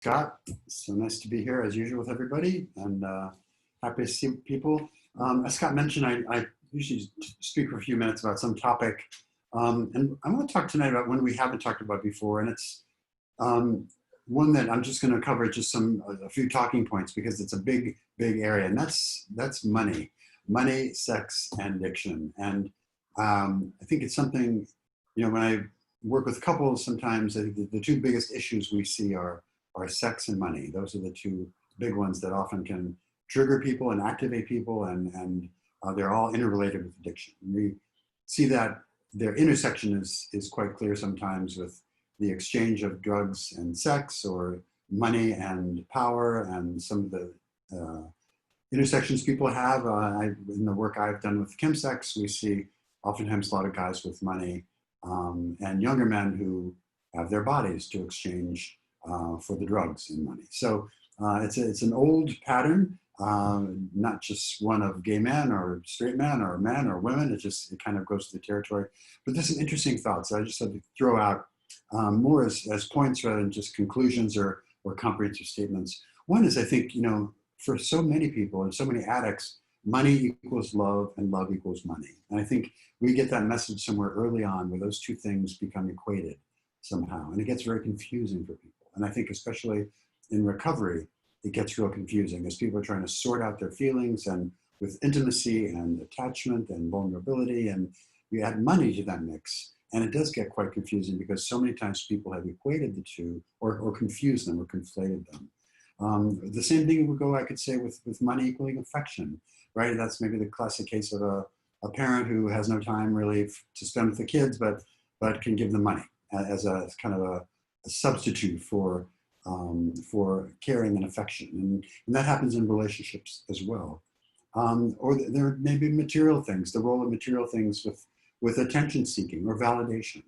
Scott, so nice to be here as usual with everybody, and happy to see people. As Scott mentioned, I usually speak for a few minutes about some topic, and I want to talk tonight about one we haven't talked about before, and it's one that I'm just going to cover just a few talking points because it's a big area, and that's money, sex, and addiction. And I think it's something, when I work with couples, sometimes the two biggest issues we see are sex and money. Those are the two big ones that often can trigger people and activate people, and they're all interrelated with addiction. We see that their intersection is quite clear sometimes with the exchange of drugs and sex, or money and power, and some of the intersections people have. In the work I've done with chemsex, we see oftentimes a lot of guys with money and younger men who have their bodies to exchange for the drugs and money. So it's an old pattern, not just one of gay men or straight men or women. It kind of goes to the territory. But there's some interesting thoughts I just had to throw out more as points rather than just conclusions or comprehensive statements. One is, I think, for so many people and so many addicts, money equals love and love equals money. And I think we get that message somewhere early on where those two things become equated somehow. And it gets very confusing for people. And I think especially in recovery, it gets real confusing as people are trying to sort out their feelings, and with intimacy and attachment and vulnerability, and you add money to that mix. And it does get quite confusing because so many times people have equated the two or confused them or conflated them. The same thing would go, I could say, with money equaling affection, right? That's maybe the classic case of a parent who has no time really to spend with the kids, but can give them money as a kind of a substitute for caring and affection. And that happens in relationships as well. Or there may be material things, the role of material things with attention seeking or validation.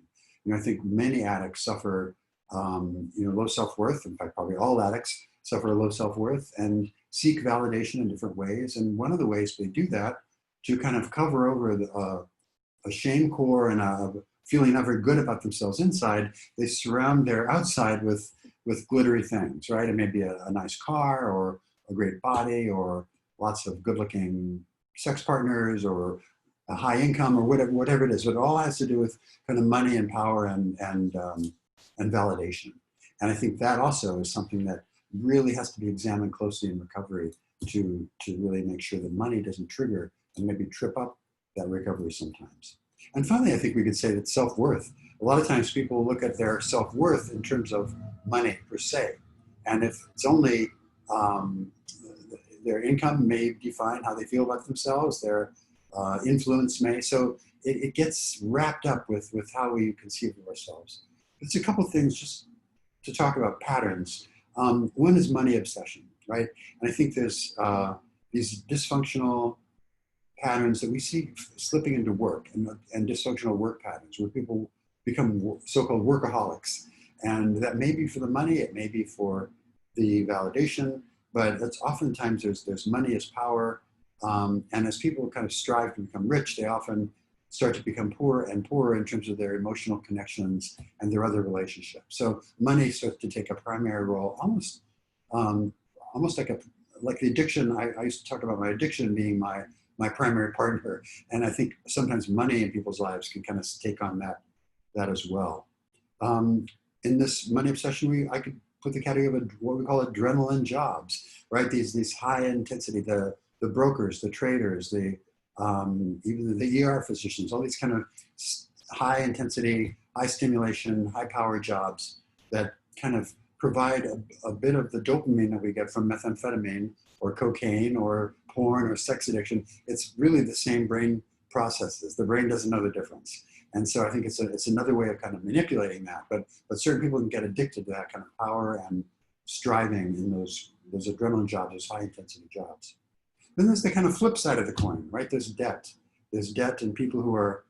I think many addicts suffer low self-worth. In fact, probably all addicts suffer low self-worth and seek validation in different ways. And one of the ways they do that, to kind of cover over a shame core and a feeling not very good about themselves inside, they surround their outside with glittery things, right? It may be a nice car or a great body or lots of good-looking sex partners or a high income or whatever it is. But it all has to do with kind of money and power and validation. And I think that also is something that really has to be examined closely in recovery to really make sure that money doesn't trigger and maybe trip up that recovery sometimes. And finally, I think we could say that self-worth. A lot of times people look at their self-worth in terms of money per se. And if it's only their income may define how they feel about themselves, their influence may. So it gets wrapped up with how we conceive of ourselves. It's a couple things just to talk about patterns. One is money obsession, right? And I think there's these dysfunctional patterns that we see slipping into work and dysfunctional work patterns where people become so-called workaholics. And that may be for the money, it may be for the validation, but it's oftentimes there's money as power. And as people kind of strive to become rich, they often start to become poorer and poorer in terms of their emotional connections and their other relationships. So money starts to take a primary role, almost like the addiction. I used to talk about my addiction being my primary partner. And I think sometimes money in people's lives can kind of take on that as well. In this money obsession, I could put the category of what we call adrenaline jobs, right? These high intensity, the brokers, the traders, even the ER physicians, all these kind of high intensity, high stimulation, high power jobs that kind of provide a bit of the dopamine that we get from methamphetamine or cocaine or porn or sex addiction. It's really the same brain processes. The brain doesn't know the difference. And so I think it's another way of kind of manipulating that. But certain people can get addicted to that kind of power and striving in those adrenaline jobs, those high intensity jobs. Then there's the kind of flip side of the coin, right? There's debt. There's debt and people who are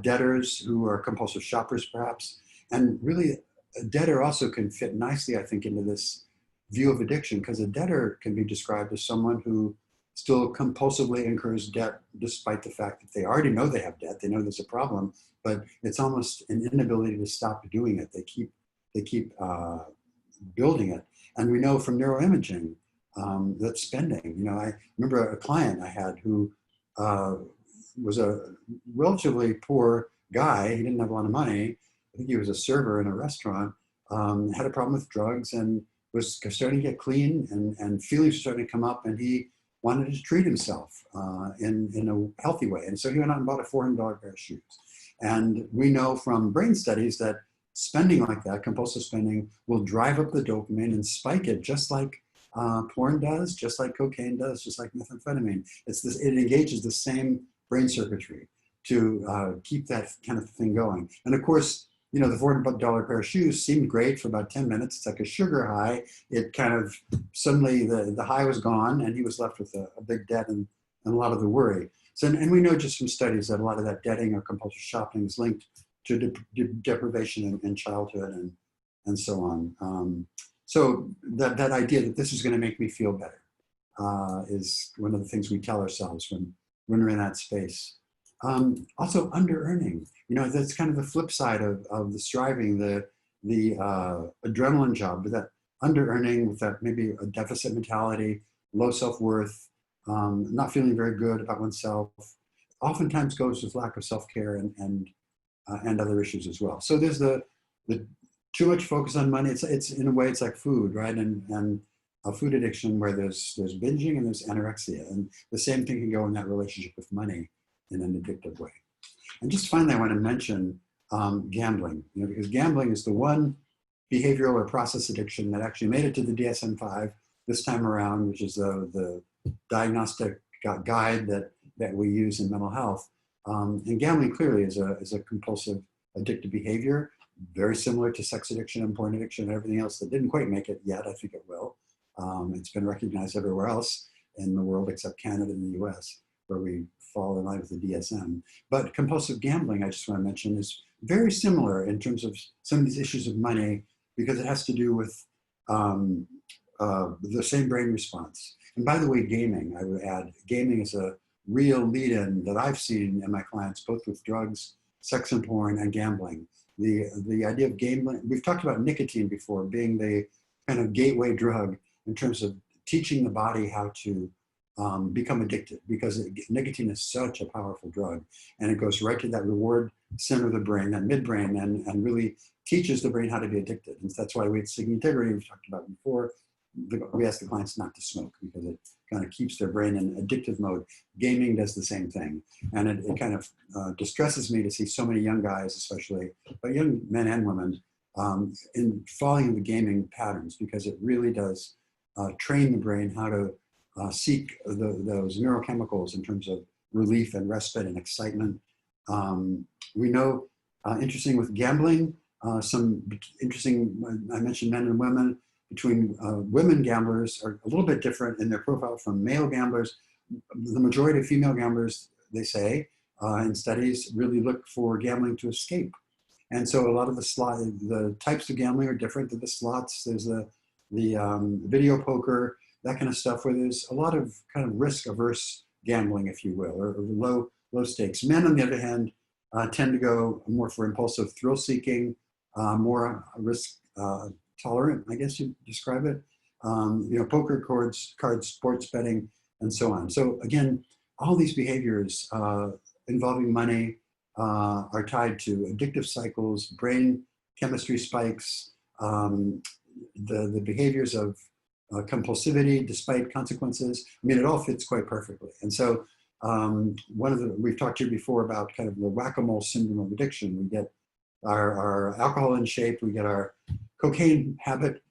debtors, who are compulsive shoppers perhaps. And really a debtor also can fit nicely, I think, into this view of addiction, because a debtor can be described as someone who still compulsively incurs debt despite the fact that they already know they have debt, they know there's a problem, but it's almost an inability to stop doing it. They keep building it. And we know from neuroimaging that spending, I remember a client I had who was a relatively poor guy. He didn't have a lot of money. I think he was a server in a restaurant, had a problem with drugs and was starting to get clean, and feelings were starting to come up, and he wanted to treat himself in a healthy way. And so he went out and bought a $400 pair of shoes. And we know from brain studies that spending like that, compulsive spending, will drive up the dopamine and spike it, just like porn does, just like cocaine does, just like methamphetamine. It engages the same brain circuitry to keep that kind of thing going. And of course, the $400 pair of shoes seemed great for about 10 minutes. It's like a sugar high. It kind of, suddenly the high was gone, and he was left with a big debt and a lot of the worry. So, and we know just from studies that a lot of that debting or compulsive shopping is linked to deprivation in childhood and so on. So that idea that this is going to make me feel better is one of the things we tell ourselves when we're in that space. Also, under-earning. That's kind of the flip side of the striving, the adrenaline job, but that under-earning with that maybe a deficit mentality, low self-worth, not feeling very good about oneself, oftentimes goes with lack of self-care and other issues as well. So there's the too much focus on money. It's in a way, it's like food, right? And a food addiction where there's binging and there's anorexia, and the same thing can go in that relationship with money in an addictive way. And just finally, I want to mention gambling, because gambling is the one behavioral or process addiction that actually made it to the DSM-5 this time around, which is the diagnostic guide that we use in mental health. And gambling clearly is a compulsive addictive behavior, very similar to sex addiction and porn addiction and everything else that didn't quite make it yet. I think it will. It's been recognized everywhere else in the world except Canada and the US, where we fall in line with the DSM. But compulsive gambling, I just want to mention, is very similar in terms of some of these issues of money, because it has to do with the same brain response. And by the way, gaming, I would add, gaming is a real lead-in that I've seen in my clients, both with drugs, sex and porn, and gambling. The idea of gambling, we've talked about nicotine before being the kind of gateway drug in terms of teaching the body how to become addicted, because nicotine is such a powerful drug, and it goes right to that reward center of the brain, that midbrain, and really teaches the brain how to be addicted. And that's why with Sig Integrity, we've talked about before, we ask the clients not to smoke because it kind of keeps their brain in addictive mode. Gaming does the same thing. And it kind of distresses me to see so many young guys, especially, but young men and women, in falling into gaming patterns, because it really does train the brain how to seek those neurochemicals in terms of relief and respite and excitement. We know, interesting with gambling, some interesting, I mentioned men and women, between women gamblers are a little bit different in their profile from male gamblers. The majority of female gamblers, they say, in studies, really look for gambling to escape. And so a lot of the types of gambling are different. There's the slots, there's the video poker, that kind of stuff, where there's a lot of kind of risk-averse gambling, if you will, or low stakes. Men, on the other hand, tend to go more for impulsive thrill-seeking, more risk tolerant, I guess you'd describe it. Poker, cards, sports betting, and so on. So again, all these behaviors involving money are tied to addictive cycles, brain chemistry spikes, the behaviors of compulsivity despite consequences. I mean, it all fits quite perfectly. And so we've talked here before about kind of the whack-a-mole syndrome of addiction. We get our alcohol in shape, we get our cocaine habit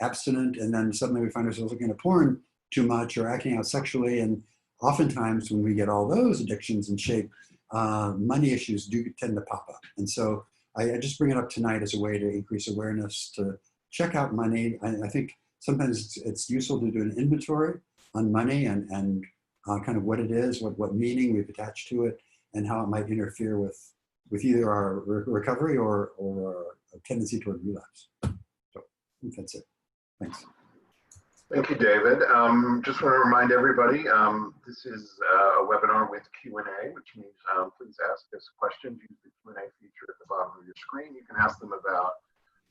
abstinent, and then suddenly we find ourselves looking at porn too much or acting out sexually. And oftentimes when we get all those addictions in shape, money issues do tend to pop up. And so I just bring it up tonight as a way to increase awareness, to check out money. I think sometimes it's useful to do an inventory on money and kind of what it is, what meaning we've attached to it, and how it might interfere with either our recovery or a tendency toward relapse. So I think that's it. Thanks. Thank you, David. Just want to remind everybody, this is a webinar with Q&A, which means please ask us questions. Use the Q&A feature at the bottom of your screen. You can ask them about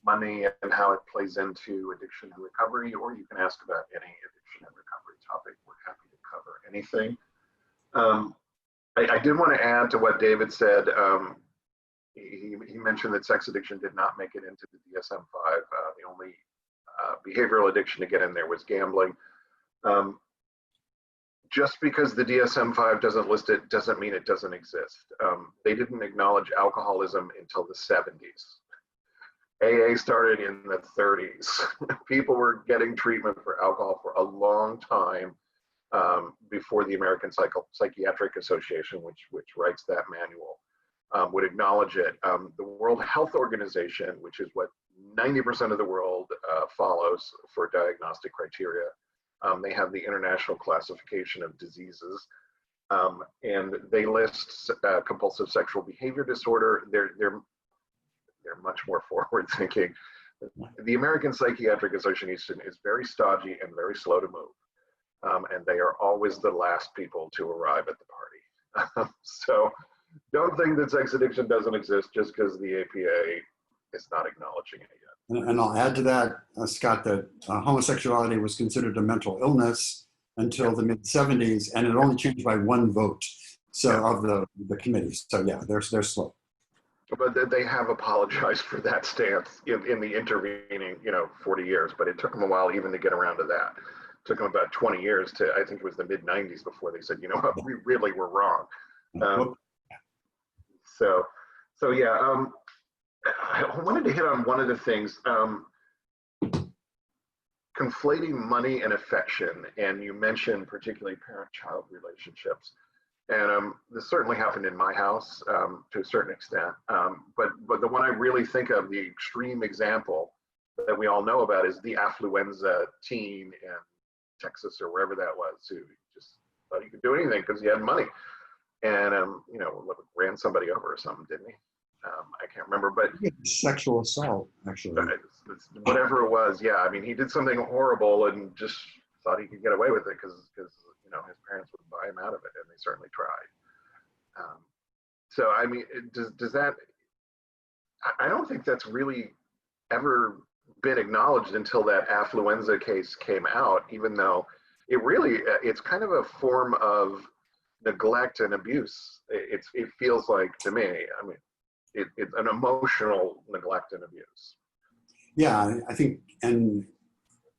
money and how it plays into addiction and recovery, or you can ask about any addiction and recovery topic. We're happy to cover anything. I did want to add to what David said. He mentioned that sex addiction did not make it into the DSM-5. The only behavioral addiction to get in there was gambling. Just because the DSM-5 doesn't list it doesn't mean it doesn't exist. They didn't acknowledge alcoholism until the 70s. AA started in the 30s. People were getting treatment for alcohol for a long time before the American Psychiatric Association, which writes that manual, would acknowledge it. The World Health Organization, which is what 90% of the world follows for diagnostic criteria, they have the International Classification of Diseases, and they list compulsive sexual behavior disorder. They're much more forward thinking. The American Psychiatric Association is very stodgy and very slow to move, and they are always the last people to arrive at the party. So don't think that sex addiction doesn't exist just because the APA is not acknowledging it yet. And I'll add to that, Scott, that homosexuality was considered a mental illness until the mid-70s, and it only changed by one vote of the committee. So yeah, they're slow. But they have apologized for that stance in the intervening, 40 years. But it took them a while even to get around to that. It took them about 20 years to, I think it was the mid-90s before they said, you know what, we really were wrong. So yeah. I wanted to hit on one of the things, conflating money and affection, and you mentioned particularly parent-child relationships. And this certainly happened in my house to a certain extent. But the one I really think of, the extreme example that we all know about, is the affluenza teen in Texas or wherever that was, who just thought he could do anything because he had money. And, ran somebody over or something, didn't he? I can't remember, but sexual assault, actually. Whatever it was, yeah. I mean, he did something horrible and just thought he could get away with it because his parents would buy him out of it, and they certainly tried. So I mean, does that? I don't think that's really ever been acknowledged until that affluenza case came out. Even though it's kind of a form of neglect and abuse. It feels like to me. I mean. It's an emotional neglect and abuse. Yeah, I think, and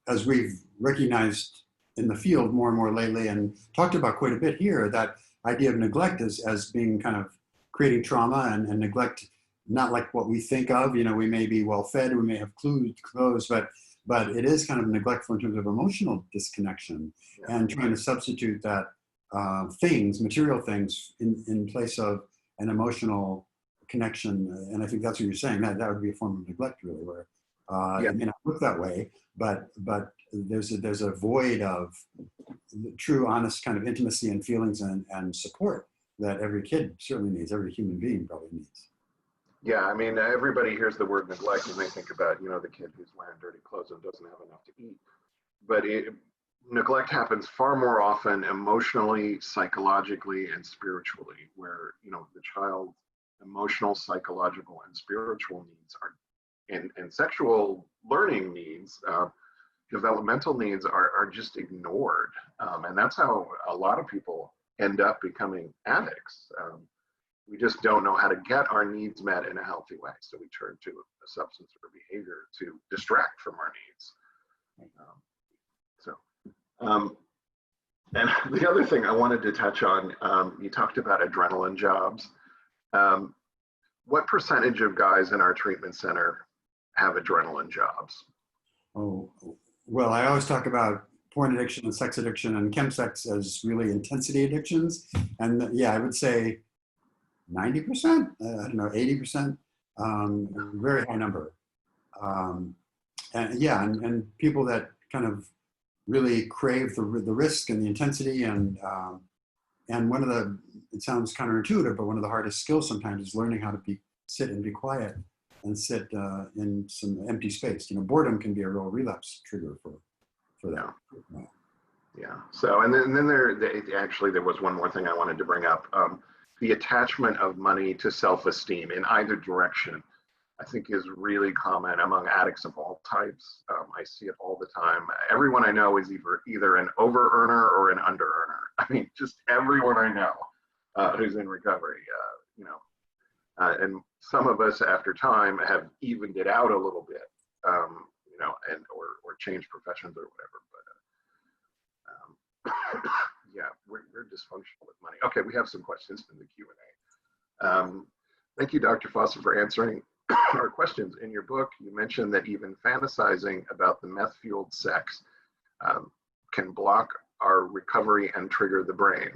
as we've recognized in the field more and more lately and talked about quite a bit here, that idea of neglect as being kind of creating trauma and neglect, not like what we think of, we may be well fed, we may have clothes, but it is kind of neglectful in terms of emotional disconnection and trying to substitute that material things in place of an emotional connection. And I think that's what you're saying, that would be a form of neglect, really, where it may not look that way, but there's a void of true, honest kind of intimacy and feelings and support that every kid certainly needs, every human being probably needs. Yeah, I mean, everybody hears the word neglect and they think about, the kid who's wearing dirty clothes and doesn't have enough to eat. But neglect happens far more often emotionally, psychologically, and spiritually, where, the child's emotional, psychological, and spiritual needs and sexual learning needs, developmental needs are just ignored. And that's how a lot of people end up becoming addicts. We just don't know how to get our needs met in a healthy way. So we turn to a substance or behavior to distract from our needs. And the other thing I wanted to touch on, you talked about adrenaline jobs. What percentage of guys in our treatment center have adrenaline jobs? Oh, well, I always talk about porn addiction and sex addiction and chemsex as really intensity addictions. And yeah, I would say 90%, I don't know, 80%, very high number. And people that kind of really crave the risk and the intensity and one of the, it sounds counterintuitive, but one of the hardest skills sometimes is learning how to sit and be quiet and sit in some empty space. Boredom can be a real relapse trigger for that. Yeah. So, and then there was one more thing I wanted to bring up. The attachment of money to self-esteem in either direction. I think is really common among addicts of all types. I see it all the time. Everyone I know is either an over earner or an under earner. I mean, just everyone I know who's in recovery, you know, and some of us after time have evened it out a little bit, you know, and or changed professions or whatever. But yeah, we're dysfunctional with money. Okay, we have some questions in the Q&A. Thank you, Dr. Fawcett, for answering our questions. In your book, you mentioned that even fantasizing about the meth-fueled sex can block our recovery and trigger the brain.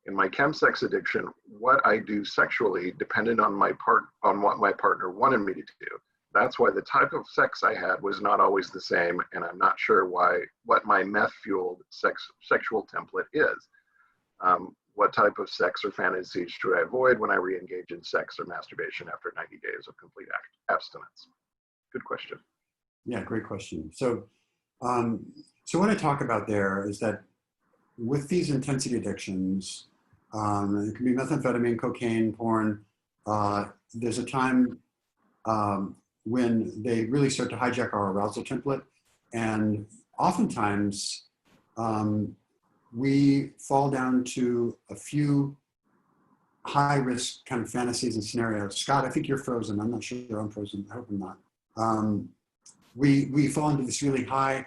In my chemsex addiction, what I do sexually depended on what my partner wanted me to do. That's why the type of sex I had was not always the same, and I'm not sure what my meth-fueled sexual template is. What type of sex or fantasies should I avoid when I re-engage in sex or masturbation after 90 days of complete abstinence? Good question. Yeah, great question. So what I talk about there is that with these intensity addictions, it can be methamphetamine, cocaine, porn, there's a time when they really start to hijack our arousal template. And oftentimes, we fall down to a few high-risk kind of fantasies and scenarios. Scott, I think you're frozen. I'm not sure I'm frozen. I hope I'm not. We fall into this really high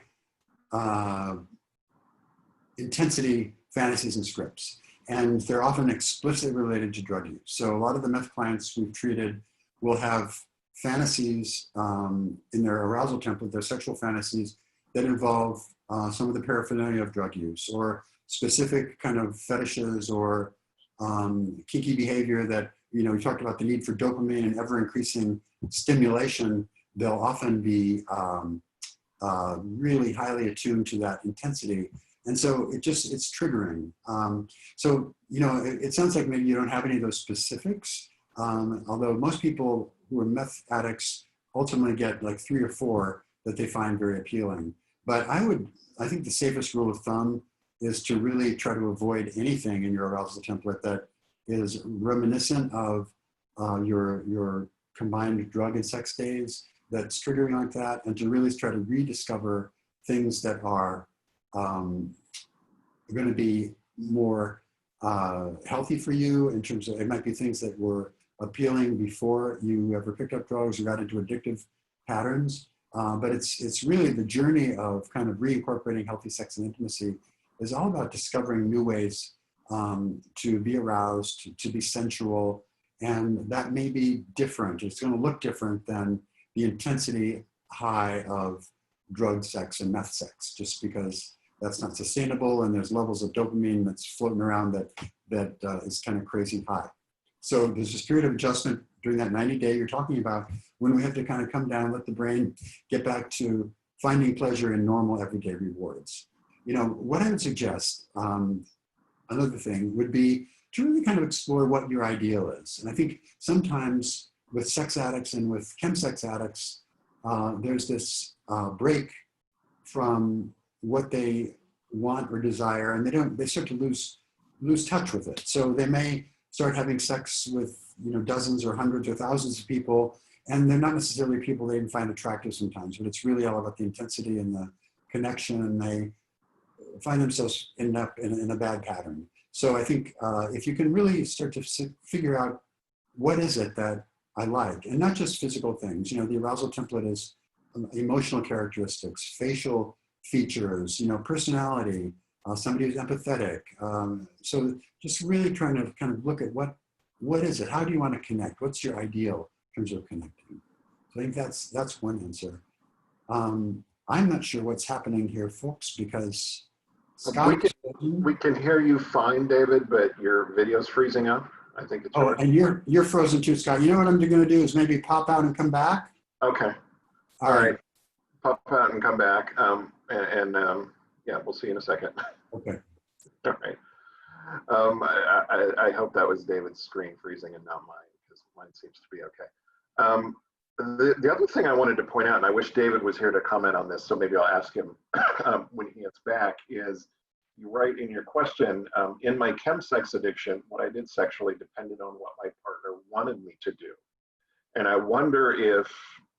intensity fantasies and scripts, and they're often explicitly related to drug use. So a lot of the meth clients we've treated will have fantasies in their arousal template, their sexual fantasies that involve some of the paraphernalia of drug use or specific kind of fetishes or kinky behavior that, you know, we talked about the need for dopamine and ever increasing stimulation. They'll often be really highly attuned to that intensity. And so it's triggering. So, you know, it sounds like maybe you don't have any of those specifics, although most people who are meth addicts ultimately get like 3 or 4 that they find very appealing. But I think the safest rule of thumb is to really try to avoid anything in your arousal template that is reminiscent of your combined drug and sex days that's triggering like that, and to really try to rediscover things that are going to be more healthy for you in terms of, it might be things that were appealing before you ever picked up drugs or got into addictive patterns. But it's really the journey of kind of reincorporating healthy sex and intimacy is all about discovering new ways to be aroused, to be sensual, and that may be different. It's going to look different than the intensity high of drug sex and meth sex, just because that's not sustainable and there's levels of dopamine that's floating around that is kind of crazy high. So there's this period of adjustment during that 90-day you're talking about when we have to kind of come down, let the brain get back to finding pleasure in normal everyday rewards. You know, what I would suggest, another thing would be to really kind of explore what your ideal is. And I think sometimes with sex addicts and with chemsex addicts, there's this break from what they want or desire, and they start to lose touch with it. So they may start having sex with, you know, dozens or hundreds or thousands of people, and they're not necessarily people they even find attractive sometimes, but it's really all about the intensity and the connection, and they find themselves end up in a bad pattern. So I think if you can really start to figure out what is it that I like, and not just physical things. You know, the arousal template is emotional characteristics, facial features, you know, personality, somebody who's empathetic. So just really trying to kind of look at what is it? How do you want to connect? What's your ideal in terms of connecting? So I think that's one answer. I'm not sure what's happening here, folks, because Scott, we can hear you fine, David, but your video's freezing up. I think it's yours. And you're frozen too, Scott. You know what I'm going to do is maybe pop out and come back. Okay. All right. Pop out and come back. Yeah, we'll see you in a second. Okay. All right. I hope that was David's screen freezing and not mine, because mine seems to be okay. The other thing I wanted to point out, and I wish David was here to comment on this, so maybe I'll ask him when he gets back, is you write in your question, in my chemsex addiction, what I did sexually depended on what my partner wanted me to do. And I wonder if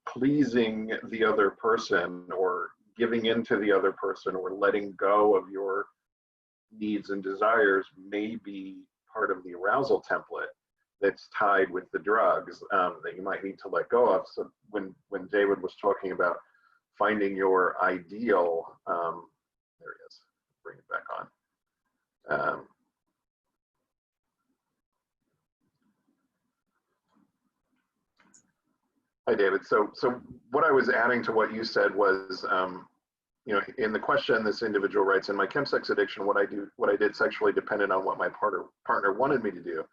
pleasing the other person or giving into the other person or letting go of your needs and desires may be part of the arousal template that's tied with the drugs that you might need to let go of. So when David was talking about finding your ideal, there he is, bring it back on. Hi, David. So what I was adding to what you said was, you know, in the question, this individual writes, in my chemsex addiction, what I did sexually depended on what my partner wanted me to do.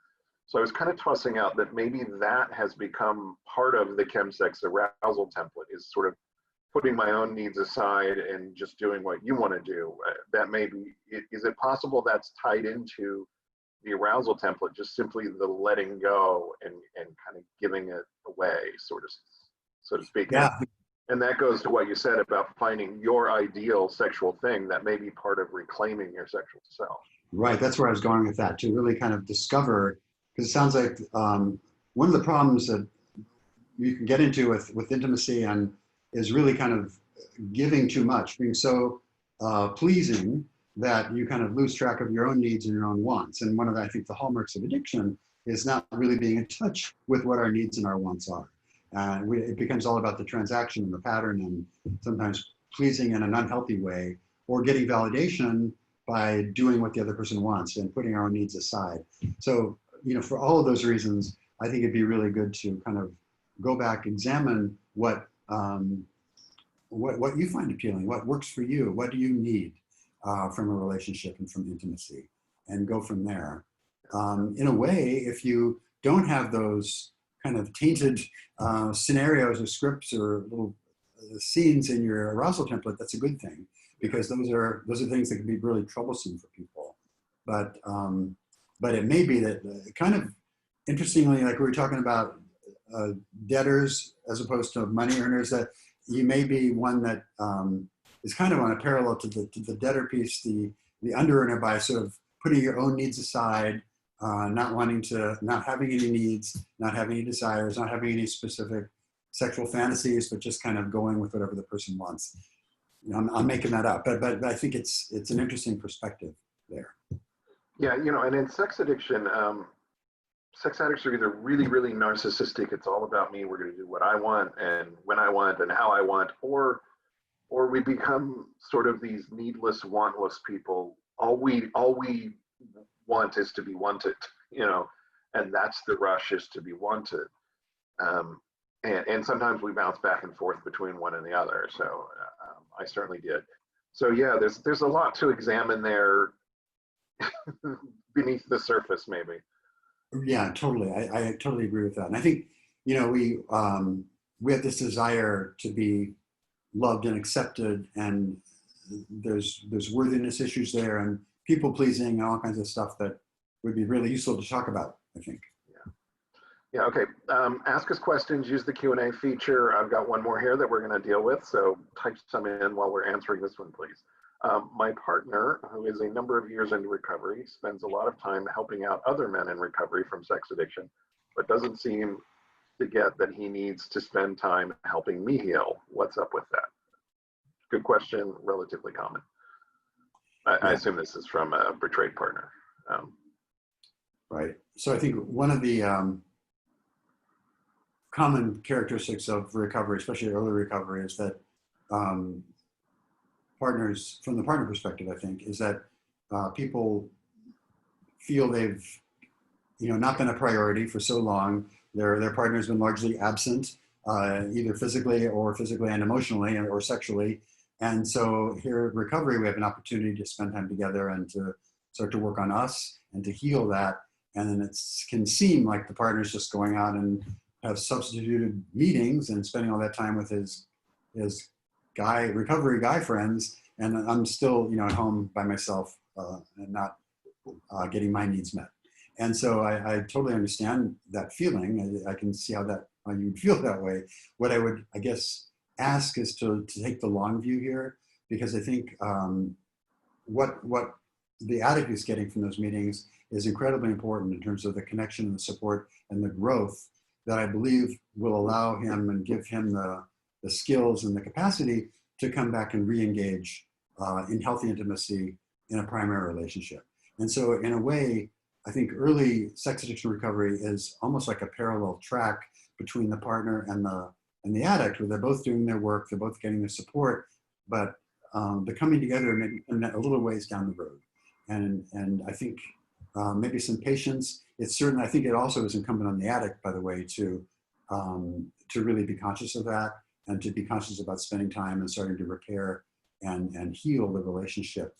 So I was kind of tossing out that maybe that has become part of the chemsex arousal template, is sort of putting my own needs aside and just doing what you want to do. That may be, is it possible that's tied into the arousal template, just simply the letting go and kind of giving it away, so to speak? Yeah. And that goes to what you said about finding your ideal sexual thing. That may be part of reclaiming your sexual self. Right, that's where I was going with that, to really kind of discover, because it sounds like one of the problems that you can get into with intimacy and is really kind of giving too much, being so pleasing that you kind of lose track of your own needs and your own wants. And one of the, I think the hallmarks of addiction is not really being in touch with what our needs and our wants are. It becomes all about the transaction and the pattern, and sometimes pleasing in an unhealthy way, or getting validation by doing what the other person wants and putting our own needs aside. So, you know, for all of those reasons, I think it'd be really good to kind of go back, examine what you find appealing, what works for you, what do you need from a relationship and from intimacy, and go from there. In a way, if you don't have those kind of tainted scenarios or scripts or little scenes in your arousal template, that's a good thing, because those are things that can be really troublesome for people. But it may be that kind of interestingly, like we were talking about debtors as opposed to money earners, that you may be one that is kind of on a parallel to the debtor piece, the under earner, by sort of putting your own needs aside, not having any needs, not having any desires, not having any specific sexual fantasies, but just kind of going with whatever the person wants. You know, I'm making that up, but I think it's an interesting perspective there. Yeah, you know, and in sex addiction, sex addicts are either really, really narcissistic. It's all about me. We're going to do what I want and when I want and how I want, or we become sort of these needless, wantless people. All we want is to be wanted, you know, and that's the rush, is to be wanted. And sometimes we bounce back and forth between one and the other. So I certainly did. So yeah, there's a lot to examine there beneath the surface, maybe. Yeah, totally. I totally agree with that. And I think, you know, we have this desire to be loved and accepted, and there's worthiness issues there, and people pleasing and all kinds of stuff that would be really useful to talk about, I think. Yeah, okay. Ask us questions, use the Q&A feature. I've got one more here that we're going to deal with, so type some in while we're answering this one, please. My partner, who is a number of years into recovery, spends a lot of time helping out other men in recovery from sex addiction, but doesn't seem to get that he needs to spend time helping me heal. What's up with that? Good question, relatively common. I assume this is from a betrayed partner. Right. So I think one of the common characteristics of recovery, especially early recovery, is that partners, from the partner perspective, I think, is that people feel they've, you know, not been a priority for so long. Their partner's been largely absent, either physically and emotionally or sexually. And so here at recovery, we have an opportunity to spend time together and to start to work on us and to heal that. And then it can seem like the partner's just going out and have substituted meetings and spending all that time with his recovery guy friends, and I'm still, you know, at home by myself and not getting my needs met. And so I totally understand that feeling. I can see how you would feel that way. What I would, I guess, ask is to take the long view here, because I think what the addict is getting from those meetings is incredibly important in terms of the connection and the support and the growth that I believe will allow him and give him the skills and the capacity to come back and re-engage in healthy intimacy in a primary relationship. And so in a way, I think early sex addiction recovery is almost like a parallel track between the partner and the addict, where they're both doing their work, they're both getting their support, but they're coming together maybe a little ways down the road. And I think maybe some patience. It's certain. I think it also is incumbent on the addict, by the way, to really be conscious of that and to be conscious about spending time and starting to repair and heal the relationship,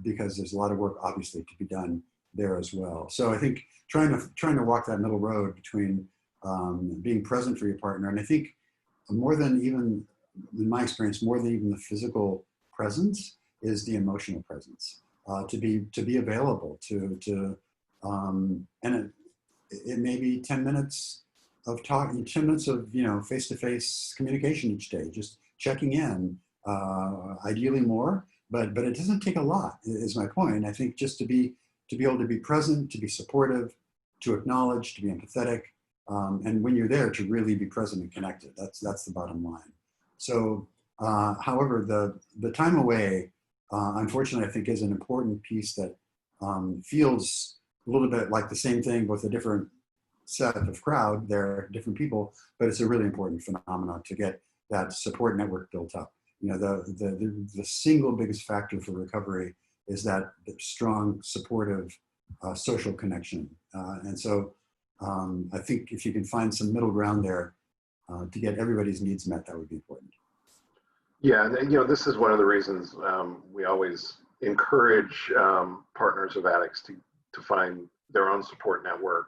because there's a lot of work obviously to be done there as well. So I think trying to walk that middle road between being present for your partner, and I think more than even, in my experience, more than even the physical presence is the emotional presence. To be available and it may be 10 minutes of talking, 10 minutes of face-to-face communication each day, just checking in, ideally more, but it doesn't take a lot, is my point. I think just to be able to be present, to be supportive, to acknowledge, to be empathetic, and when you're there, to really be present and connected. That's the bottom line. So, however, the time away, unfortunately, I think is an important piece that feels a little bit like the same thing with a different set of crowd. They're different people, but it's a really important phenomenon to get that support network built up. The single biggest factor for recovery is that strong, supportive social connection. And so I think if you can find some middle ground there to get everybody's needs met, that would be important. Yeah, and this is one of the reasons we always encourage partners of addicts to find their own support network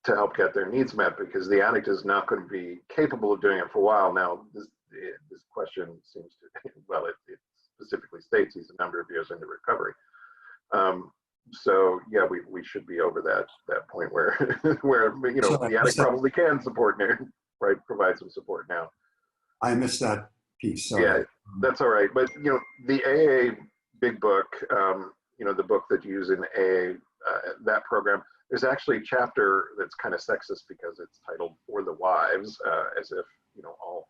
to help get their needs met, because the addict is not going to be capable of doing it for a while. Now, this question seems to, well, it specifically states he's a number of years into recovery. So yeah, we should be over that point where the addict probably can provide some support now. I missed that piece. Sorry. Yeah, that's all right. But the AA Big Book, the book that you use in AA, that program, there's actually a chapter that's kind of sexist because it's titled "For the Wives," as if all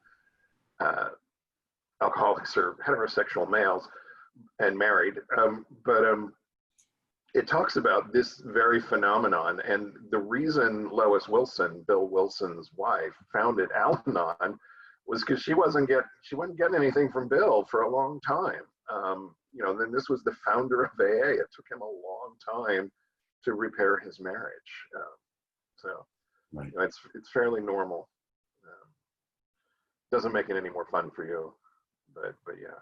alcoholics are heterosexual males and married. But it talks about this very phenomenon, and the reason Lois Wilson, Bill Wilson's wife, founded Al-Anon was because she wasn't getting anything from Bill for a long time. Then this was the founder of AA. It took him a long time to repair his marriage. Right. It's fairly normal. Doesn't make it any more fun for you, but yeah.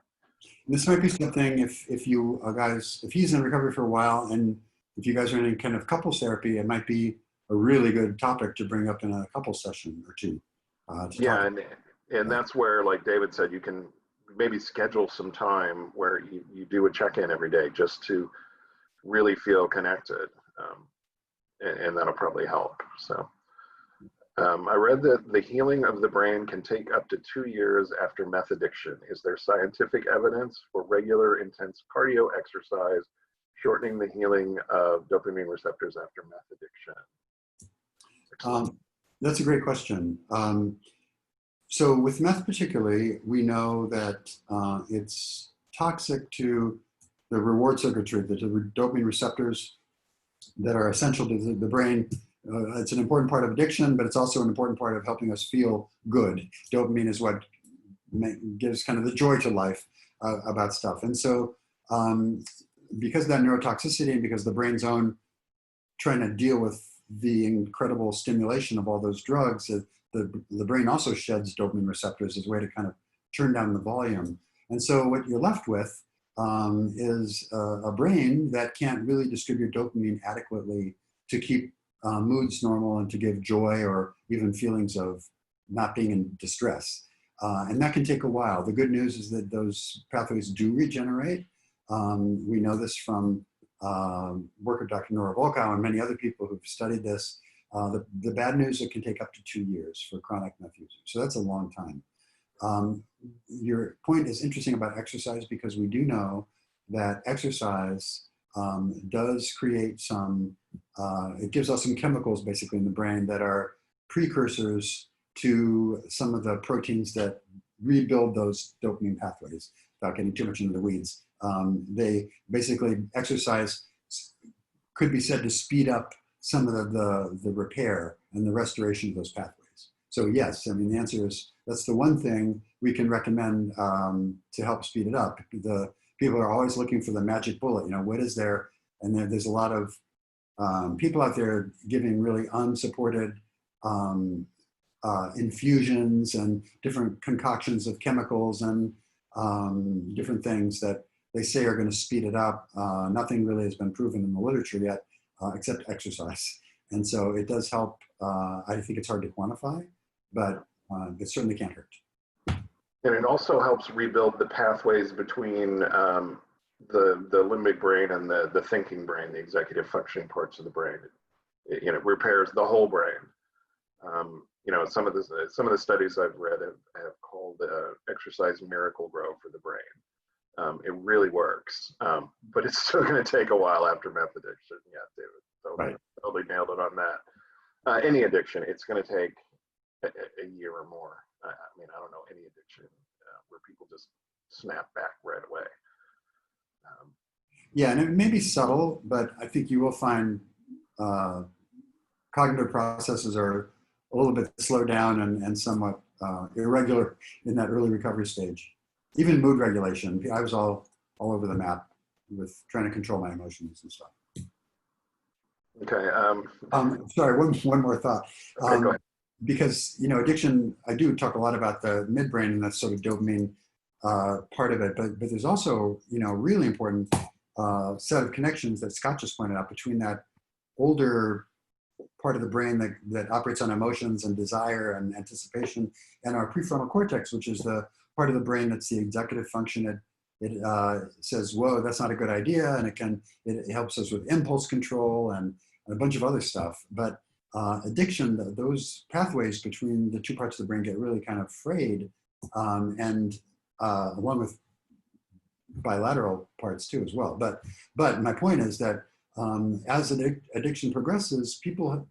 This might be something if you guys, if he's in recovery for a while, and if you guys are in any kind of couples therapy, it might be a really good topic to bring up in a couples session or two. Yeah, and that's where, like David said, you can maybe schedule some time where you do a check-in every day just to really feel connected, and that'll probably help. So I read that the healing of the brain can take up to 2 years after meth addiction. Is there scientific evidence for regular intense cardio exercise shortening the healing of dopamine receptors after meth addiction? That's a great question. So with meth particularly, we know that it's toxic to the reward circuitry, the dopamine receptors that are essential to the brain. It's an important part of addiction, but it's also an important part of helping us feel good. Dopamine is what gives kind of the joy to life about stuff. And so because of that neurotoxicity and because the brain's own trying to deal with the incredible stimulation of all those drugs, the brain also sheds dopamine receptors as a way to kind of turn down the volume. And so what you're left with is a brain that can't really distribute dopamine adequately to keep moods normal and to give joy or even feelings of not being in distress. And that can take a while. The good news is that those pathways do regenerate. We know this from work of Dr. Nora Volkow and many other people who've studied this. The bad news, it can take up to 2 years for chronic meth users. So that's a long time. Your point is interesting about exercise because we do know that exercise does create some, it gives us some chemicals basically in the brain that are precursors to some of the proteins that rebuild those dopamine pathways. Without getting too much into the weeds, they basically exercise could be said to speed up some of the repair and the restoration of those pathways. So yes, I mean, the answer is that's the one thing we can recommend to help speed it up. The people are always looking for the magic bullet. You know, what is there? And there's a lot of people out there giving really unsupported infusions and different concoctions of chemicals and different things that they say are going to speed it up. Nothing really has been proven in the literature yet, except exercise. And so it does help. I think it's hard to quantify, but it certainly can't hurt. And it also helps rebuild the pathways between the limbic brain and the thinking brain, the executive functioning parts of the brain. It repairs the whole brain. You know, some of the studies I've read have called exercise miracle grow for the brain. It really works, but it's still going to take a while after meth addiction. Yeah, David, totally nailed it on that. Any addiction, it's going to take a year or more. I mean, I don't know any addiction where people just snap back right away. Yeah, and it may be subtle, but I think you will find cognitive processes are a little bit slowed down and somewhat irregular in that early recovery stage. Even mood regulation, I was all over the map with trying to control my emotions and stuff. Okay. Sorry, one more thought. Okay, go ahead. Because, you know, addiction, I do talk a lot about the midbrain and that sort of dopamine part of it, but there's also, you know, really important set of connections that Scott just pointed out between that older part of the brain that operates on emotions and desire and anticipation, and our prefrontal cortex, which is the part of the brain that's the executive function. It says, whoa, that's not a good idea, and it helps us with impulse control and a bunch of other stuff. But addiction, those pathways between the two parts of the brain get really kind of frayed, and along with bilateral parts too as well. But my point is that as addiction progresses, people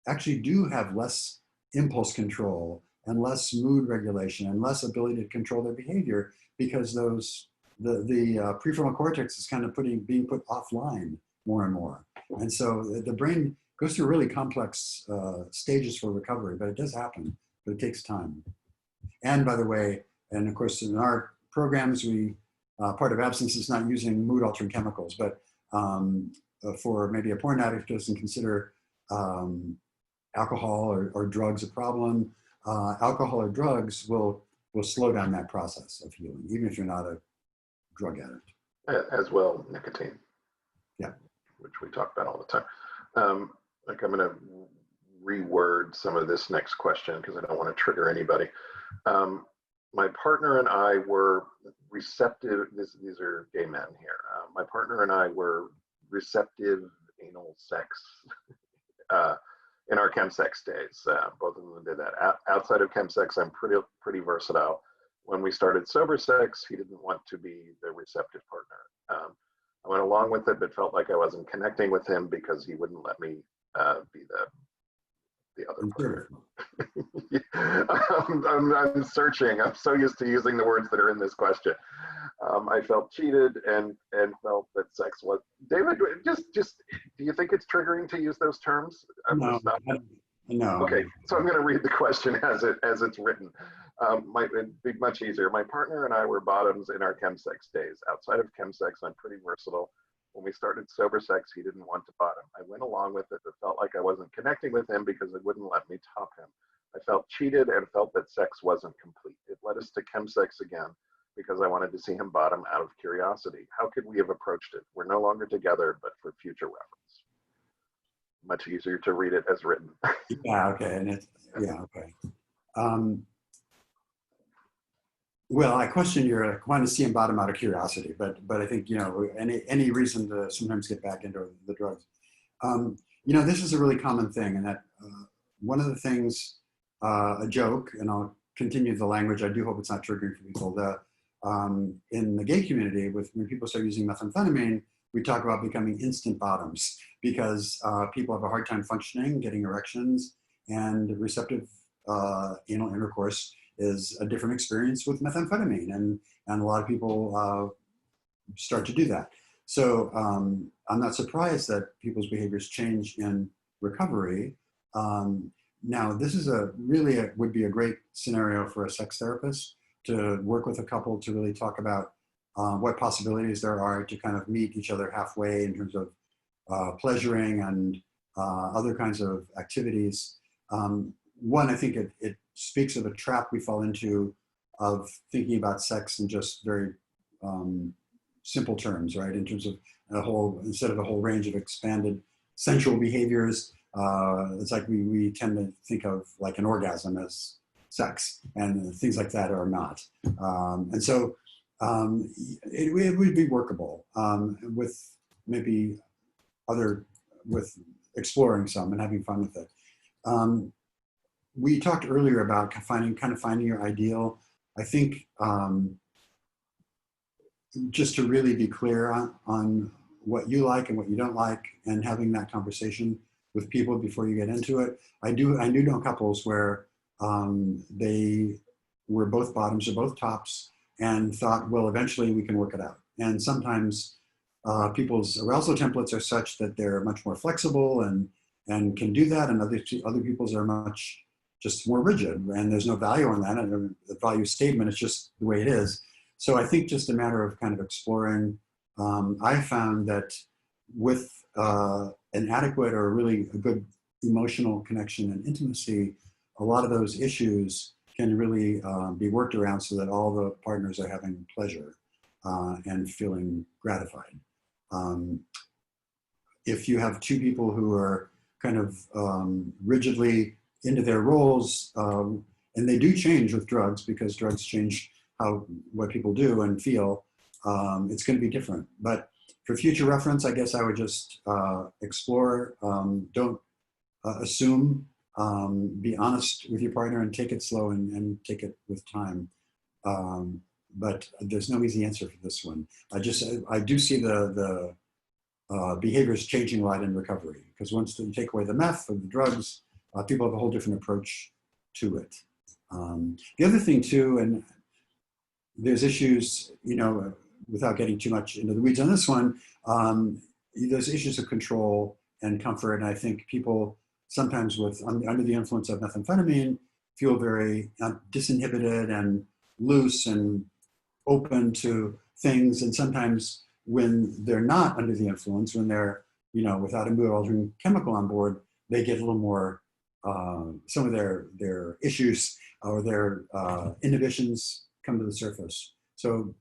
actually do have less impulse control and less mood regulation and less ability to control their behavior, because the prefrontal cortex is kind of being put offline more and more. And so the brain goes through really complex stages for recovery, but it does happen, but it takes time. And by the way, and of course in our programs, part of abstinence is not using mood altering chemicals, but for maybe a porn addict who doesn't consider alcohol or drugs a problem, alcohol or drugs will slow down that process of healing, even if you're not a drug addict. As well, nicotine. Yeah. Which we talk about all the time. Like I'm going to reword some of this next question because I don't want to trigger anybody. My partner and I were receptive. These are gay men here. My partner and I were receptive anal sex in our chemsex days. Both of them did that. Outside of chemsex, I'm pretty versatile. When we started sober sex, he didn't want to be the receptive partner. I went along with it, but felt like I wasn't connecting with him because he wouldn't let me be the other partner. I'm searching. I'm so used to using the words that are in this question. I felt cheated and felt that sex was. David, just do you think it's triggering to use those terms? No. Okay, so I'm going to read the question as it's written. It'd be much easier. My partner and I were bottoms in our chemsex days. Outside of chemsex, I'm pretty versatile. When we started sober sex, he didn't want to bottom. I went along with it, but felt like I wasn't connecting with him because it wouldn't let me top him. I felt cheated and felt that sex wasn't complete. It led us to chemsex again because I wanted to see him bottom out of curiosity. How could we have approached it? We're no longer together, but for future reference. Much easier to read it as written. Yeah, okay. And okay. Well, I question your wanting to see him bottom out of curiosity, but I think, you know, any reason to sometimes get back into the drugs. You know, this is a really common thing, and that one of the things, a joke, and I'll continue the language. I do hope it's not triggering for people. In the gay community, when people start using methamphetamine, we talk about becoming instant bottoms because people have a hard time functioning, getting erections, and receptive anal intercourse is a different experience with methamphetamine, and a lot of people start to do that. So I'm not surprised that people's behaviors change in recovery. Now, this is would be a great scenario for a sex therapist to work with a couple to really talk about what possibilities there are to kind of meet each other halfway in terms of pleasuring and other kinds of activities. One, I think it speaks of a trap we fall into of thinking about sex in just very simple terms, right? In terms of instead of a whole range of expanded sensual behaviors, it's like we tend to think of like an orgasm as sex, and things like that are not. And so it would be workable with maybe with exploring some and having fun with it. We talked earlier about finding your ideal. I think just to really be clear on what you like and what you don't like, and having that conversation with people before you get into it. I do know couples where they were both bottoms or both tops and thought, well, eventually we can work it out. And sometimes people's arousal templates are such that they're much more flexible and can do that, and other people's are much just more rigid, and there's no value on that, and the value statement is just the way it is. So I think just a matter of kind of exploring. I found that with an adequate or really a good emotional connection and intimacy, a lot of those issues can really be worked around so that all the partners are having pleasure and feeling gratified. If you have two people who are kind of rigidly into their roles, and they do change with drugs because drugs change what people do and feel, it's going to be different. But for future reference, I guess I would just explore, don't assume, be honest with your partner and take it slow and take it with time. But there's no easy answer for this one. I do see the behaviors changing a lot in recovery, because once you take away the meth or the drugs, people have a whole different approach to it. The other thing too, and there's issues, without getting too much into the weeds on this one, there's issues of control and comfort. And I think people sometimes under the influence of methamphetamine feel very disinhibited and loose and open to things. And sometimes when they're not under the influence, when they're, without a mood altering chemical on board, they get a little more, some of their issues or their inhibitions come to the surface. So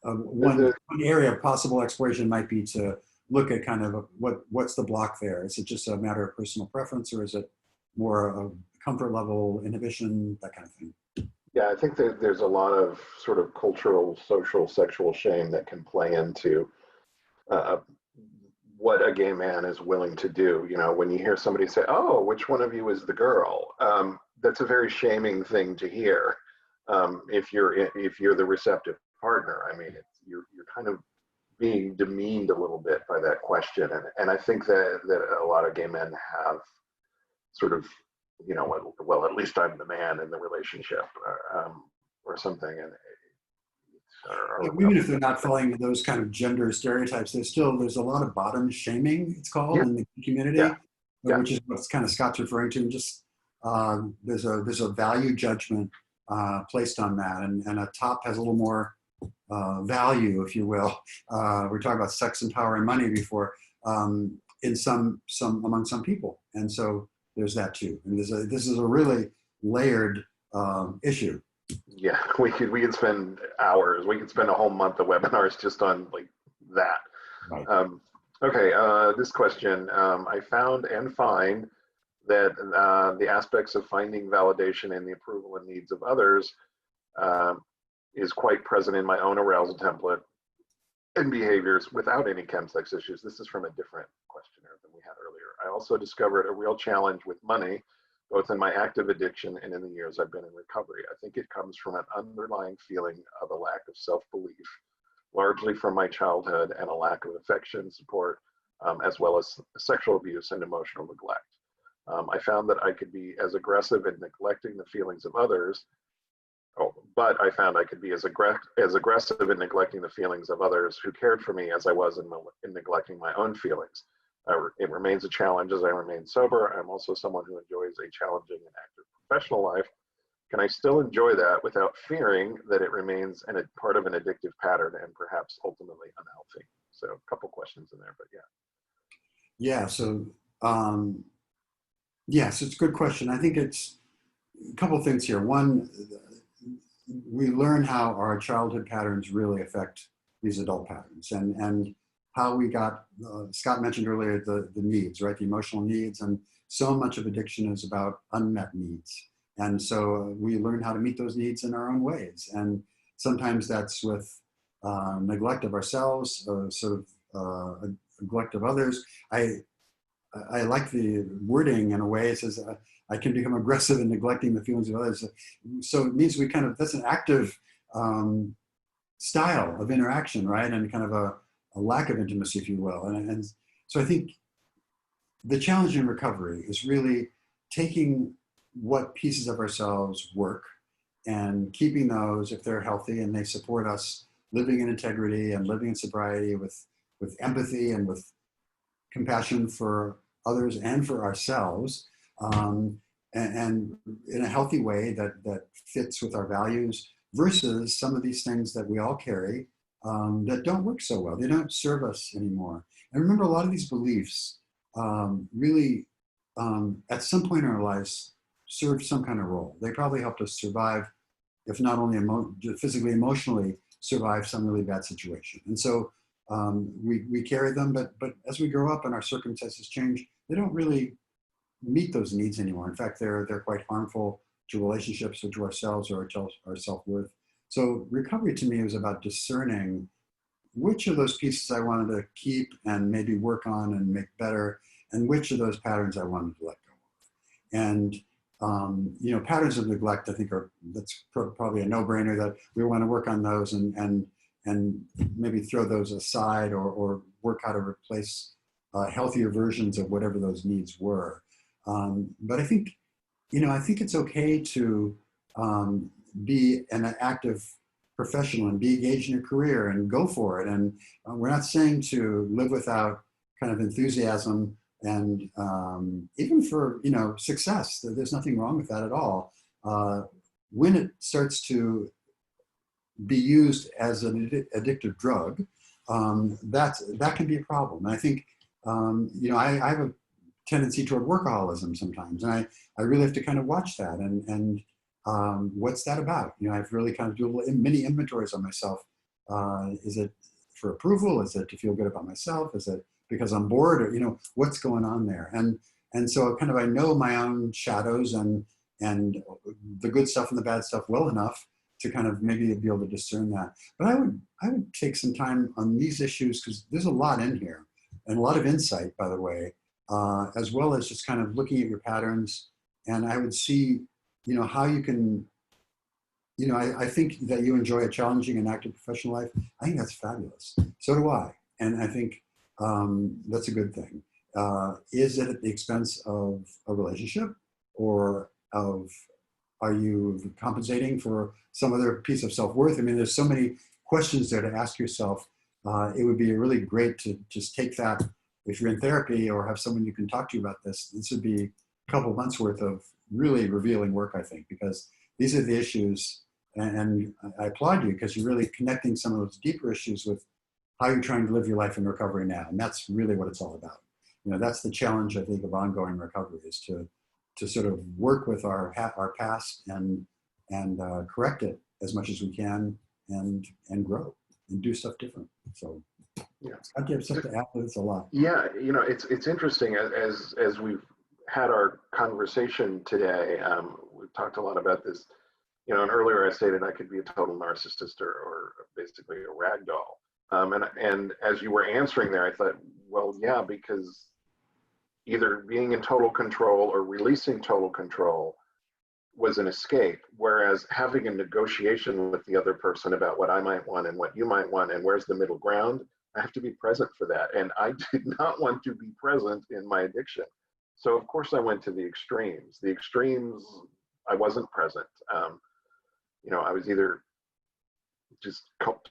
one area of possible exploration might be to look at kind of what's the block there. Is it just a matter of personal preference, or is it more a comfort level, inhibition, that kind of thing? Yeah, I think that there's a lot of sort of cultural, social, sexual shame that can play into what a gay man is willing to do. When you hear somebody say, "Oh, which one of you is the girl?" That's a very shaming thing to hear. If you're the receptive partner, I mean, you're kind of being demeaned a little bit by that question, and I think that a lot of gay men have sort of, well, at least I'm the man in the relationship, or something, and even if they're not falling into those kind of gender stereotypes, there's a lot of bottom shaming, it's called, yeah. in the community, yeah. which is what kind of Scott's referring to. And just there's a value judgment placed on that, and a top has a little more value, if you will. We're talking about sex and power and money before, in some among some people, and so there's that too. And this is a really layered issue. Yeah, we could spend hours. We could spend a whole month of webinars just on like that. Right. Okay, this question. I found and find that the aspects of finding validation in the approval and needs of others is quite present in my own arousal template and behaviors without any chemsex issues. This is from a different questionnaire than we had earlier. I also discovered a real challenge with money, both in my active addiction and in the years I've been in recovery. I think it comes from an underlying feeling of a lack of self-belief largely from my childhood and a lack of affection, support, as well as sexual abuse and emotional neglect. I found that I could be as aggressive in neglecting the feelings of others, but I found I could be as aggressive in neglecting the feelings of others who cared for me as I was in neglecting my own feelings. It remains a challenge as I remain sober. I'm also someone who enjoys a challenging and active professional life. Can I still enjoy that without fearing that it remains a part of an addictive pattern and perhaps ultimately unhealthy? So a couple questions in there, but yeah. Yeah, so yes, it's a good question. I think it's a couple things here. One, we learn how our childhood patterns really affect these adult patterns, and how we got, Scott mentioned earlier, the needs, right? The emotional needs, and so much of addiction is about unmet needs. And so we learn how to meet those needs in our own ways. And sometimes that's with neglect of ourselves, neglect of others. I like the wording in a way. It says, I can become aggressive in neglecting the feelings of others. So it means that's an active style of interaction, right? And kind of a lack of intimacy, if you will. And so I think the challenge in recovery is really taking what pieces of ourselves work and keeping those, if they're healthy and they support us living in integrity and living in sobriety with empathy and with compassion for others and for ourselves, and in a healthy way that fits with our values, versus some of these things that we all carry that don't work so well. They don't serve us anymore. And remember, a lot of these beliefs really, at some point in our lives, served some kind of role. They probably helped us survive, if not only physically, emotionally, survive some really bad situation. And so we carry them, but as we grow up and our circumstances change, they don't really meet those needs anymore. In fact, they're quite harmful to relationships or to ourselves or our self-worth. So recovery to me was about discerning which of those pieces I wanted to keep and maybe work on and make better, and which of those patterns I wanted to let go of. And patterns of neglect, I think that's probably a no-brainer, that we want to work on those and maybe throw those aside or work how to replace healthier versions of whatever those needs were. But I think it's okay to be an active professional and be engaged in a career and go for it. And we're not saying to live without kind of enthusiasm and even for success. There's nothing wrong with that at all. When it starts to be used as an addictive drug, that can be a problem. And I think I have a tendency toward workaholism sometimes, and I really have to kind of watch that and what's that about? I've really kind of do many inventories on myself. Is it for approval? Is it to feel good about myself? Is it because I'm bored? Or what's going on there? And so kind of I know my own shadows and the good stuff and the bad stuff well enough to kind of maybe be able to discern that. But I would take some time on these issues, because there's a lot in here and a lot of insight, by the way, as well as just kind of looking at your patterns. And I would see how you can, I think that you enjoy a challenging and active professional life. I think that's fabulous. So do I. And I think that's a good thing. Is it at the expense of a relationship, or are you compensating for some other piece of self-worth? I mean, there's so many questions there to ask yourself. It would be really great to just take that, if you're in therapy or have someone you can talk to about this would be a couple months worth of really revealing work, I think, because these are the issues, and I applaud you because you're really connecting some of those deeper issues with how you're trying to live your life in recovery now. And that's really what it's all about. That's the challenge, I think, of ongoing recovery, is to sort of work with our past and correct it as much as we can and grow and do stuff different. So yeah, I give stuff to add, but it's a lot. Yeah, it's interesting as we've had our conversation today. We've talked a lot about this. And earlier I stated I could be a total narcissist or basically a rag doll. And as you were answering there, I thought, well, yeah, because either being in total control or releasing total control was an escape, whereas having a negotiation with the other person about what I might want and what you might want and where's the middle ground, I have to be present for that. And I did not want to be present in my addiction. So of course I went to the extremes. The extremes, I wasn't present. You know, I was either just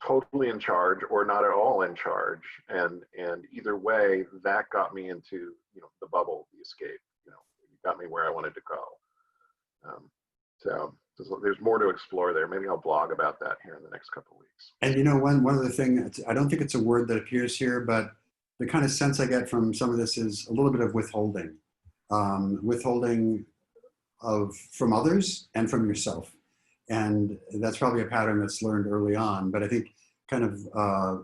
totally in charge or not at all in charge. And either way, that got me into, you know, the bubble, the escape, you know, it got me where I wanted to go. So there's more to explore there. Maybe I'll blog about that here in the next couple of weeks. And you know, one other thing, I don't think it's a word that appears here, but the kind of sense I get from some of this is a little bit of withholding. Withholding from others and from yourself. And that's probably a pattern that's learned early on, but I think kind of a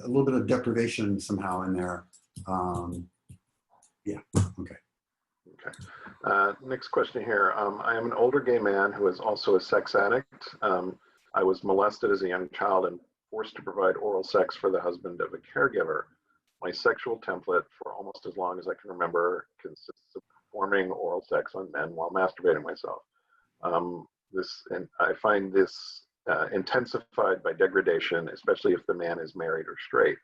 little bit of deprivation somehow in there. Yeah, okay. Okay. Next question here. I am an older gay man who is also a sex addict. I was molested as a young child and forced to provide oral sex for the husband of a caregiver. My sexual template for almost as long as I can remember consists of performing oral sex on men while masturbating myself. And I find this intensified by degradation, especially if the man is married or straight.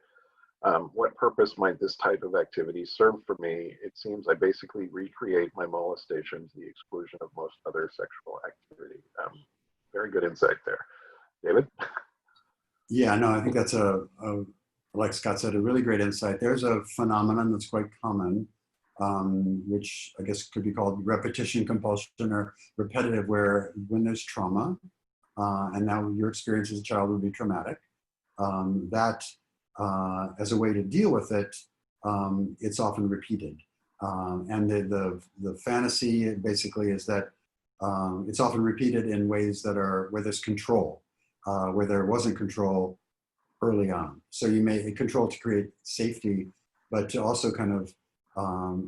What purpose might this type of activity serve for me? It seems I basically recreate my molestation to the exclusion of most other sexual activity. Very good insight there. David? Yeah, no, I think that's like Scott said, a really great insight. There's a phenomenon that's quite common, which I guess could be called repetition compulsion or repetitive, where when there's trauma, and now your experience as a child would be traumatic, that as a way to deal with it, it's often repeated. And the fantasy basically is that it's often repeated in ways that are where there's control, where there wasn't control early on. So you may control to create safety, but to also kind of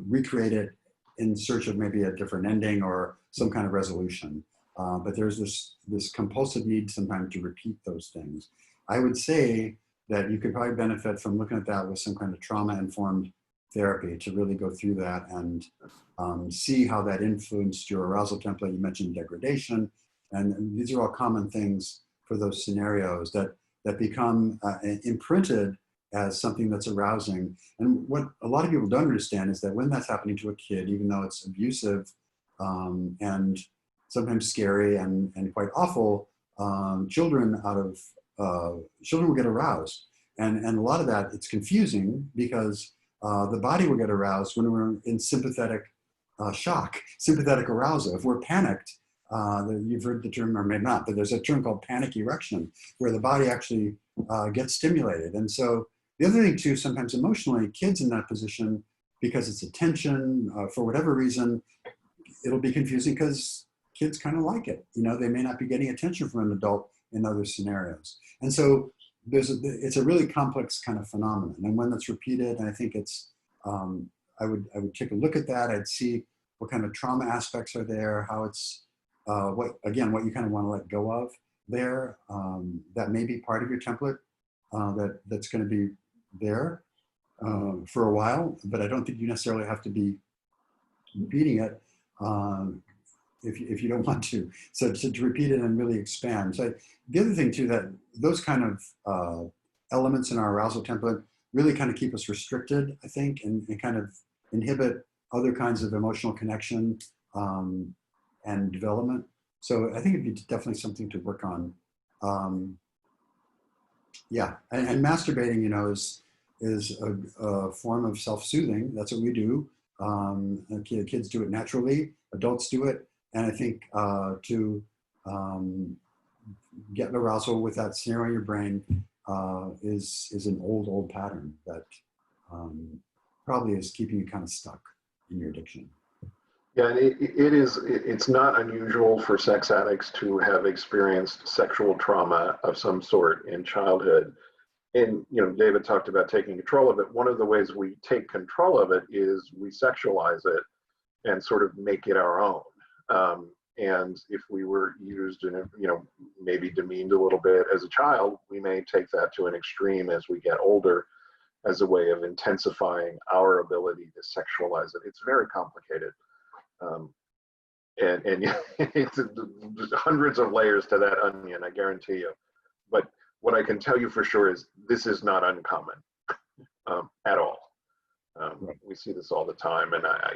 recreate it in search of maybe a different ending or some kind of resolution. But there's this compulsive need sometimes to repeat those things. I would say that you could probably benefit from looking at that with some kind of trauma-informed therapy to really go through that and see how that influenced your arousal template. You mentioned degradation, and these are all common things for those scenarios that become imprinted as something that's arousing. And what a lot of people don't understand is that when that's happening to a kid, even though it's abusive and sometimes scary and quite awful, children will get aroused. And a lot of that, it's confusing because the body will get aroused when we're in sympathetic shock, sympathetic arousal. If we're panicked, you've heard the term, or maybe not, but there's a term called panic erection, where the body actually gets stimulated. And so the other thing too, sometimes emotionally, kids in that position, because it's attention, for whatever reason, it'll be confusing because kids kind of like it. You know, they may not be getting attention from an adult in other scenarios. And so it's a really complex kind of phenomenon. And when that's repeated, and I think it's, I would take a look at that. I'd see what kind of trauma aspects are there, how it's, what you kind of want to let go of there. That may be part of your template that's going to be there for a while, but I don't think you necessarily have to be repeating it if you don't want to. So to repeat it and really expand. So the other thing too, that those kind of elements in our arousal template really kind of keep us restricted, I think, and kind of inhibit other kinds of emotional connection and development. So I think it'd be definitely something to work on. Yeah, and masturbating, you know, is a form of self-soothing. That's what we do. Kids do it naturally. Adults do it. And I think to get an arousal with that scenario in your brain is an old pattern that probably is keeping you kind of stuck in your addiction. Yeah, and it's not unusual for sex addicts to have experienced sexual trauma of some sort in childhood. And, you know, David talked about taking control of it. One of the ways we take control of it is we sexualize it and sort of make it our own. And if we were used in, you know, maybe demeaned a little bit as a child, we may take that to an extreme as we get older as a way of intensifying our ability to sexualize it. It's very complicated. and it's hundreds of layers to that onion, I guarantee you. But what I can tell you for sure is this is not uncommon at all. Right. We see this all the time, and I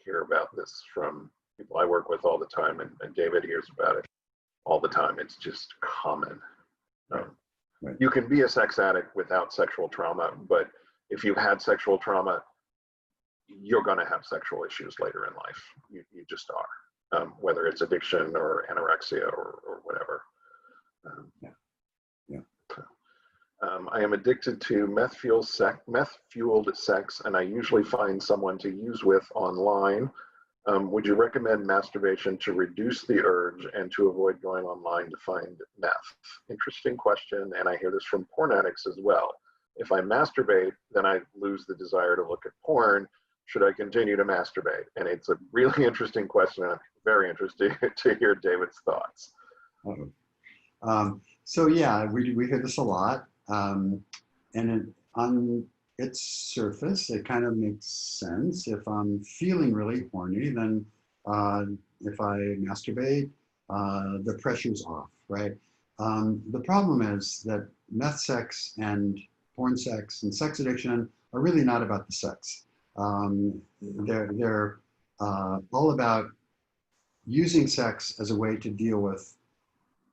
hear about this from people I work with all the time, and David hears about it all the time. It's just common. Right. You can be a sex addict without sexual trauma, but if you've had sexual trauma, you're going to have sexual issues later in life. You just are, whether it's addiction or anorexia or whatever. I am addicted to meth-fueled sex, and I usually find someone to use with online. Would you recommend masturbation to reduce the urge and to avoid going online to find meth? Interesting question, and I hear this from porn addicts as well. If I masturbate, then I lose the desire to look at porn. Should I continue to masturbate? And it's a really interesting question, and I'm very interested to hear David's thoughts. So yeah, we hear this a lot. And on its surface, it kind of makes sense. If I'm feeling really horny, then if I masturbate, the pressure's off, right? The problem is that meth sex and porn sex and sex addiction are really not about the sex. They're all about using sex as a way to deal with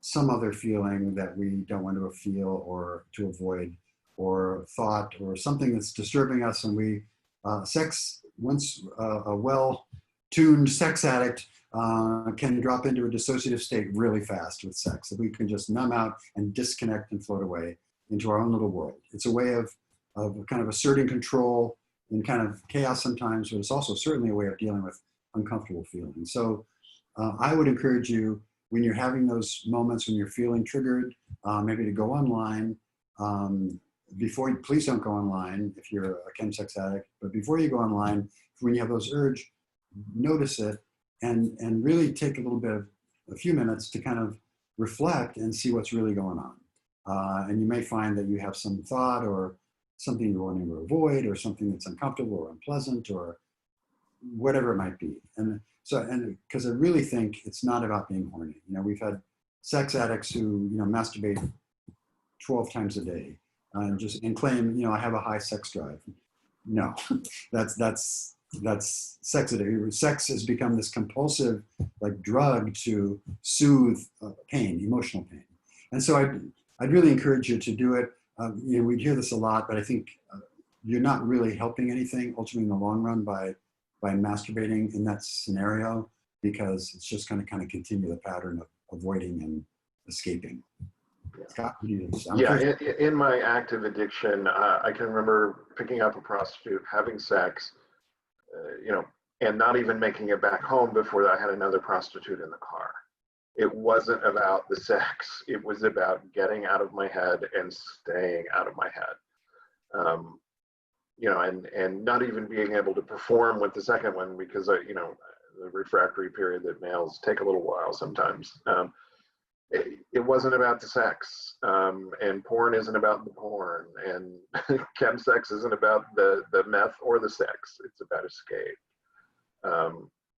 some other feeling that we don't want to feel or to avoid, or thought, or something that's disturbing us. And we, sex, once a well-tuned sex addict can drop into a dissociative state really fast with sex. That we can just numb out and disconnect and float away into our own little world. It's a way of kind of asserting control in kind of chaos sometimes, but it's also certainly a way of dealing with uncomfortable feelings. So I would encourage you, when you're having those moments when you're feeling triggered, maybe to go online. Please don't go online if you're a chemsex addict, but before you go online, when you have those urge, notice it and really take a few minutes to kind of reflect and see what's really going on. And you may find that you have some thought or something you're wanting to avoid, or something that's uncomfortable or unpleasant or whatever it might be. And because I really think it's not about being horny. We've had sex addicts who, masturbate 12 times a day and claim, I have a high sex drive. No, that's sex addiction. Sex has become this compulsive drug to soothe pain, emotional pain. And so I'd really encourage you to do it. We'd hear this a lot, but I think you're not really helping anything ultimately in the long run by masturbating in that scenario, because it's just going to kind of continue the pattern of avoiding and escaping. Scott, in my active addiction, I can remember picking up a prostitute, having sex, and not even making it back home before I had another prostitute in the car. It wasn't about the sex. It was about getting out of my head and staying out of my head. And not even being able to perform with the second one because, the refractory period that males take a little while sometimes. It wasn't about the sex, and porn isn't about the porn, and chemsex isn't about the meth or the sex. It's about escape.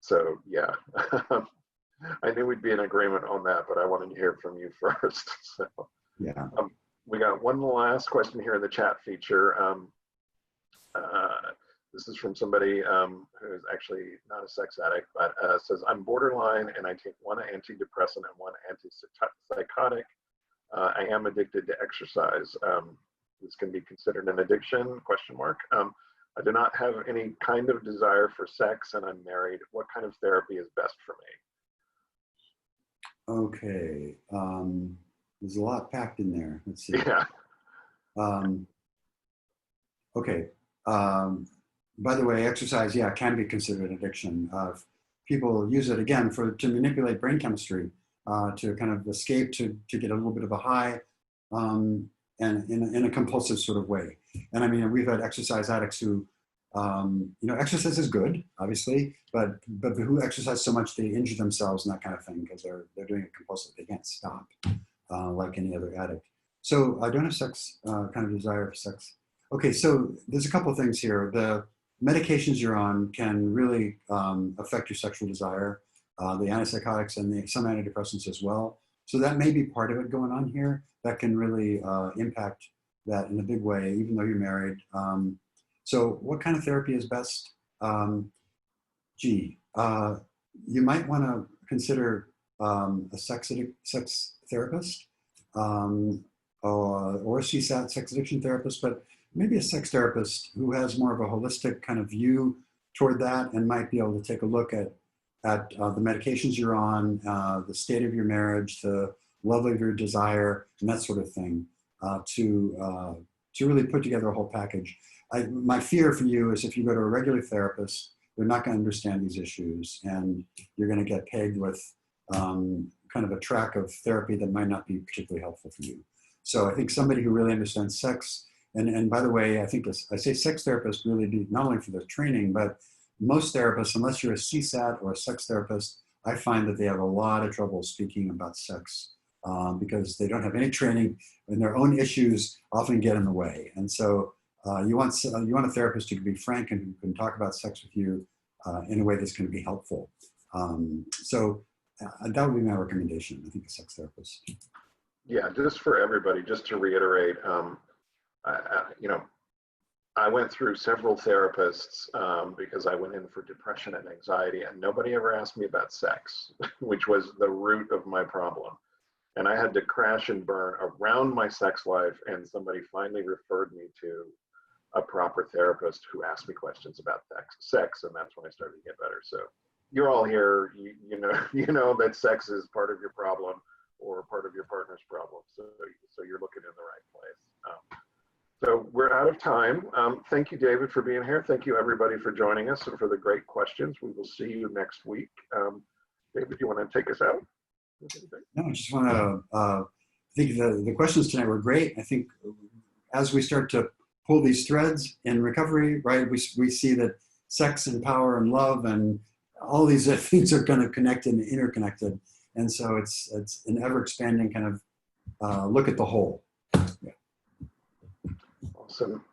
So yeah, I knew we'd be in agreement on that, but I wanted to hear from you first. So yeah, we got one last question here in the chat feature. This is from somebody who is actually not a sex addict, but says, I'm borderline and I take one antidepressant and one antipsychotic. I am addicted to exercise. This can be considered an addiction, ? I do not have any kind of desire for sex and I'm married. What kind of therapy is best for me? Okay. There's a lot packed in there. Let's see. Yeah. Okay. By the way, exercise, can be considered an addiction. People use it again to manipulate brain chemistry, to kind of escape, to get a little bit of a high, and in a compulsive sort of way. And I mean, we've had exercise addicts who, exercise is good, obviously, but who exercise so much they injure themselves and that kind of thing because they're doing it compulsively. They can't stop, like any other addict. So I don't have sex, kind of desire for sex. Okay, so there's a couple of things here. The medications you're on can really affect your sexual desire. the antipsychotics and some antidepressants as well. So that may be part of it going on here that can really impact that in a big way, even though you're married. So what kind of therapy is best? You might want to consider a sex therapist or a CSAT, sex addiction therapist, but maybe a sex therapist who has more of a holistic kind of view toward that and might be able to take a look at the medications you're on, the state of your marriage, the level of your desire, and that sort of thing, to really put together a whole package. My fear for you is if you go to a regular therapist, they're not going to understand these issues, and you're going to get pegged with kind of a track of therapy that might not be particularly helpful for you. So I think somebody who really understands sex, and by the way, I think I say sex therapist really be not only for the training, but most therapists, unless you're a CSAT or a sex therapist, I find that they have a lot of trouble speaking about sex because they don't have any training, and their own issues often get in the way. And so you want a therapist who can be frank and who can talk about sex with you in a way that's going to be helpful. So that would be my recommendation. I think a sex therapist. Yeah, just for everybody, just to reiterate, I went through several therapists because I went in for depression and anxiety, and nobody ever asked me about sex, which was the root of my problem. And I had to crash and burn around my sex life, and somebody finally referred me to a proper therapist who asked me questions about sex, and that's when I started to get better. So you're all here, you know that sex is part of your problem or part of your partner's problem. So you're looking in the right place. So we're out of time. Thank you, David, for being here. Thank you, everybody, for joining us and for the great questions. We will see you next week. David, you want to take us out? No, I just want to I think the questions tonight were great. I think as we start to pull these threads in recovery, right, we see that sex and power and love and all these things are kind of connected and interconnected. And so it's an ever expanding kind of look at the whole. Yeah. Awesome.